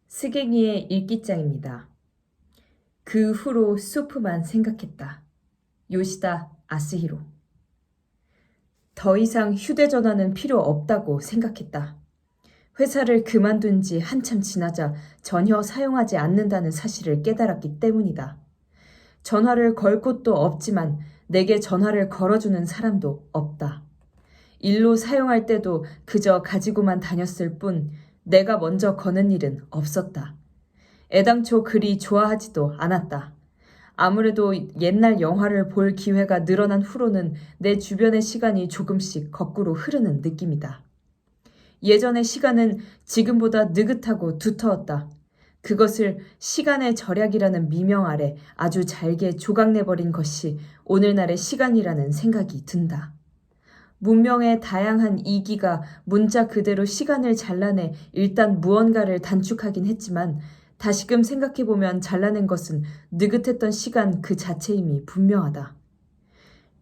스갱이의 일기장입니다. 그 후로 소프만 생각했다. 요시다 아스히로. 더 이상 휴대전화는 필요 없다고 생각했다. 회사를 그만둔 지 한참 지나자 전혀 사용하지 않는다는 사실을 깨달았기 때문이다. 전화를 걸 곳도 없지만 내게 전화를 걸어주는 사람도 없다. 일로 사용할 때도 그저 가지고만 다녔을 뿐 내가 먼저 거는 일은 없었다. 애당초 그리 좋아하지도 않았다. 아무래도 옛날 영화를 볼 기회가 늘어난 후로는 내 주변의 시간이 조금씩 거꾸로 흐르는 느낌이다. 예전의 시간은 지금보다 느긋하고 두터웠다. 그것을 시간의 절약이라는 미명 아래 아주 잘게 조각내버린 것이 오늘날의 시간이라는 생각이 든다. 문명의 다양한 이기가 문자 그대로 시간을 잘라내 일단 무언가를 단축하긴 했지만 다시금 생각해보면 잘라낸 것은 느긋했던 시간 그 자체임이 분명하다.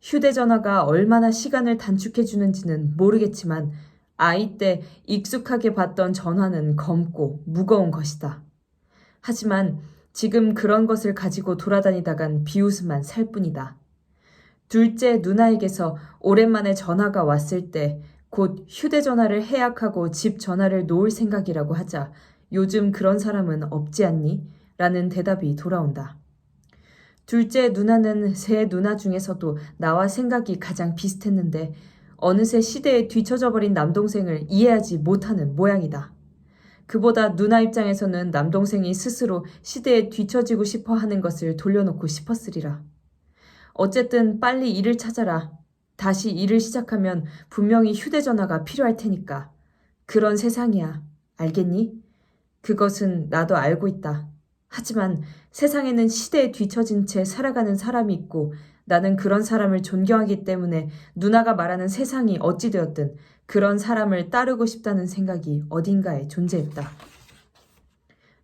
휴대전화가 얼마나 시간을 단축해주는지는 모르겠지만 아이 때 익숙하게 봤던 전화는 검고 무거운 것이다. 하지만 지금 그런 것을 가지고 돌아다니다간 비웃음만 살 뿐이다. 둘째 누나에게서 오랜만에 전화가 왔을 때 곧 휴대전화를 해약하고 집 전화를 놓을 생각이라고 하자 요즘 그런 사람은 없지 않니? 라는 대답이 돌아온다. 둘째 누나는 세 누나 중에서도 나와 생각이 가장 비슷했는데 어느새 시대에 뒤처져 버린 남동생을 이해하지 못하는 모양이다. 그보다 누나 입장에서는 남동생이 스스로 시대에 뒤처지고 싶어 하는 것을 돌려놓고 싶었으리라. 어쨌든 빨리 일을 찾아라. 다시 일을 시작하면 분명히 휴대전화가 필요할 테니까. 그런 세상이야. 알겠니? 그것은 나도 알고 있다. 하지만 세상에는 시대에 뒤처진 채 살아가는 사람이 있고 나는 그런 사람을 존경하기 때문에 누나가 말하는 세상이 어찌 되었든 그런 사람을 따르고 싶다는 생각이 어딘가에 존재했다.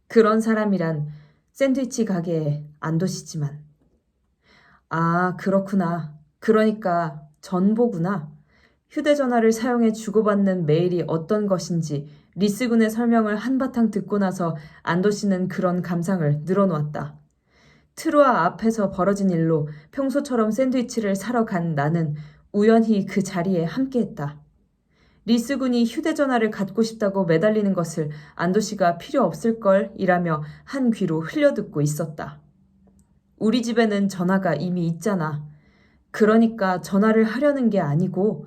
그런 사람이란 샌드위치 가게의 안도시지만. 아, 그렇구나. 그러니까 전보구나. 휴대전화를 사용해 주고받는 메일이 어떤 것인지 리스군의 설명을 한바탕 듣고 나서 안도 씨는 그런 감상을 늘어놓았다. 트루아 앞에서 벌어진 일로 평소처럼 샌드위치를 사러 간 나는 우연히 그 자리에 함께했다. 리스군이 휴대전화를 갖고 싶다고 매달리는 것을 안도 씨가 필요 없을걸 이라며 한 귀로 흘려듣고 있었다. 우리 집에는 전화가 이미 있잖아. 그러니까 전화를 하려는 게 아니고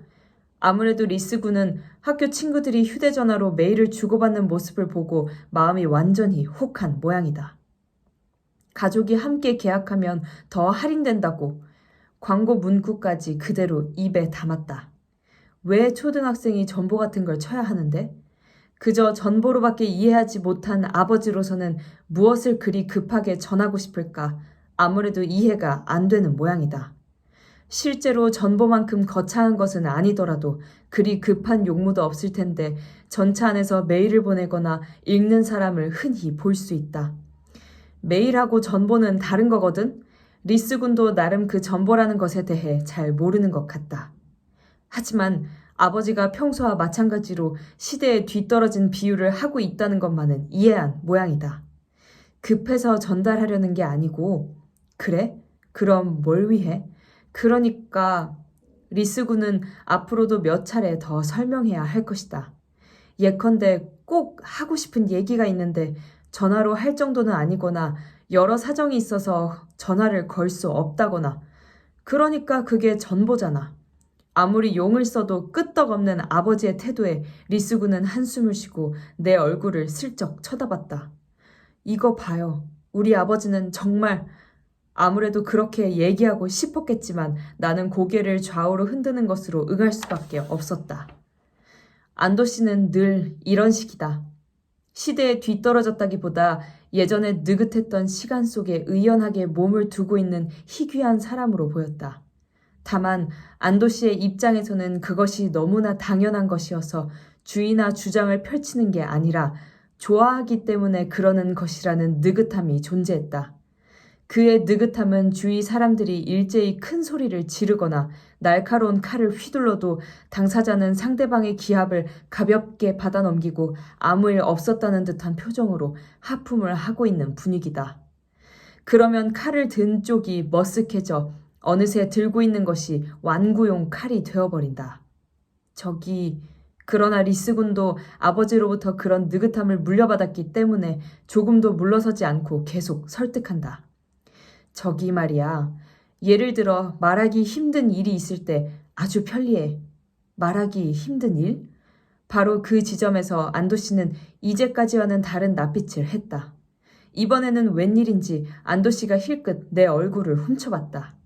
아무래도 리스군은 학교 친구들이 휴대전화로 메일을 주고받는 모습을 보고 마음이 완전히 혹한 모양이다. 가족이 함께 계약하면 더 할인된다고 광고 문구까지 그대로 입에 담았다. 왜 초등학생이 전보 같은 걸 쳐야 하는데? 그저 전보로밖에 이해하지 못한 아버지로서는 무엇을 그리 급하게 전하고 싶을까? 아무래도 이해가 안 되는 모양이다. 실제로 전보만큼 거창한 것은 아니더라도 그리 급한 용무도 없을 텐데 전차 안에서 메일을 보내거나 읽는 사람을 흔히 볼 수 있다. 메일하고 전보는 다른 거거든? 리스군도 나름 그 전보라는 것에 대해 잘 모르는 것 같다. 하지만 아버지가 평소와 마찬가지로 시대에 뒤떨어진 비유를 하고 있다는 것만은 이해한 모양이다. 급해서 전달하려는 게 아니고, 그래? 그럼 뭘 위해? 그러니까 리스군은 앞으로도 몇 차례 더 설명해야 할 것이다. 예컨대 꼭 하고 싶은 얘기가 있는데 전화로 할 정도는 아니거나 여러 사정이 있어서 전화를 걸 수 없다거나 그러니까 그게 전보잖아. 아무리 용을 써도 끄떡없는 아버지의 태도에 리스군은 한숨을 쉬고 내 얼굴을 슬쩍 쳐다봤다. 이거 봐요. 우리 아버지는 정말 아무래도 그렇게 얘기하고 싶었겠지만 나는 고개를 좌우로 흔드는 것으로 응할 수밖에 없었다. 안도 씨는 늘 이런 식이다. 시대에 뒤떨어졌다기보다 예전에 느긋했던 시간 속에 의연하게 몸을 두고 있는 희귀한 사람으로 보였다. 다만 안도 씨의 입장에서는 그것이 너무나 당연한 것이어서 주의나 주장을 펼치는 게 아니라 좋아하기 때문에 그러는 것이라는 느긋함이 존재했다. 그의 느긋함은 주위 사람들이 일제히 큰 소리를 지르거나 날카로운 칼을 휘둘러도 당사자는 상대방의 기합을 가볍게 받아넘기고 아무 일 없었다는 듯한 표정으로 하품을 하고 있는 분위기다. 그러면 칼을 든 쪽이 머쓱해져 어느새 들고 있는 것이 완구용 칼이 되어버린다. 그러나 리스군도 아버지로부터 그런 느긋함을 물려받았기 때문에 조금도 물러서지 않고 계속 설득한다. 저기 말이야. 예를 들어 말하기 힘든 일이 있을 때 아주 편리해. 말하기 힘든 일? 바로 그 지점에서 안도 씨는 이제까지와는 다른 낯빛을 했다. 이번에는 웬일인지 안도 씨가 힐끗 내 얼굴을 훔쳐봤다.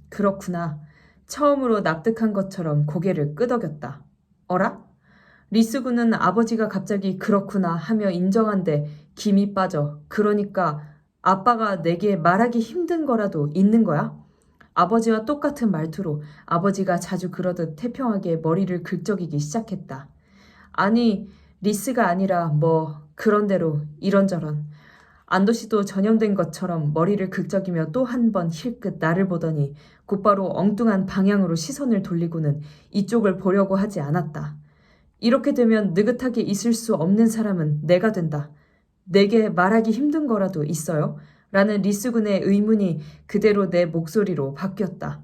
그렇구나. 처음으로 납득한 것처럼 고개를 끄덕였다. 어라? 리스군은 아버지가 갑자기 그렇구나 하며 인정한데 김이 빠져. 그러니까 아빠가 내게 말하기 힘든 거라도 있는 거야? 아버지와 똑같은 말투로 아버지가 자주 그러듯 태평하게 머리를 긁적이기 시작했다. 아니, 리스가 아니라 뭐 그런 대로 이런저런. 안도 씨도 전염된 것처럼 머리를 긁적이며 또 한 번 힐끗 나를 보더니 곧바로 엉뚱한 방향으로 시선을 돌리고는 이쪽을 보려고 하지 않았다. 이렇게 되면 느긋하게 있을 수 없는 사람은 내가 된다. 내게 말하기 힘든 거라도 있어요? 라는 리스군의 의문이 그대로 내 목소리로 바뀌었다.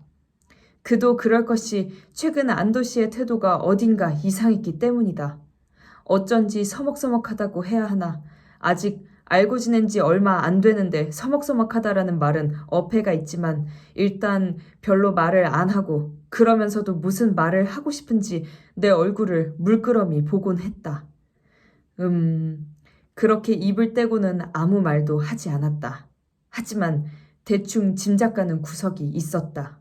그도 그럴 것이 최근 안도 씨의 태도가 어딘가 이상했기 때문이다. 어쩐지 서먹서먹하다고 해야 하나. 아직 알고 지낸 지 얼마 안 되는데 서먹서먹하다라는 말은 어폐가 있지만 일단 별로 말을 안 하고 그러면서도 무슨 말을 하고 싶은지 내 얼굴을 물끄러미 보곤 했다. 그렇게 입을 떼고는 아무 말도 하지 않았다. 하지만 대충 짐작가는 구석이 있었다.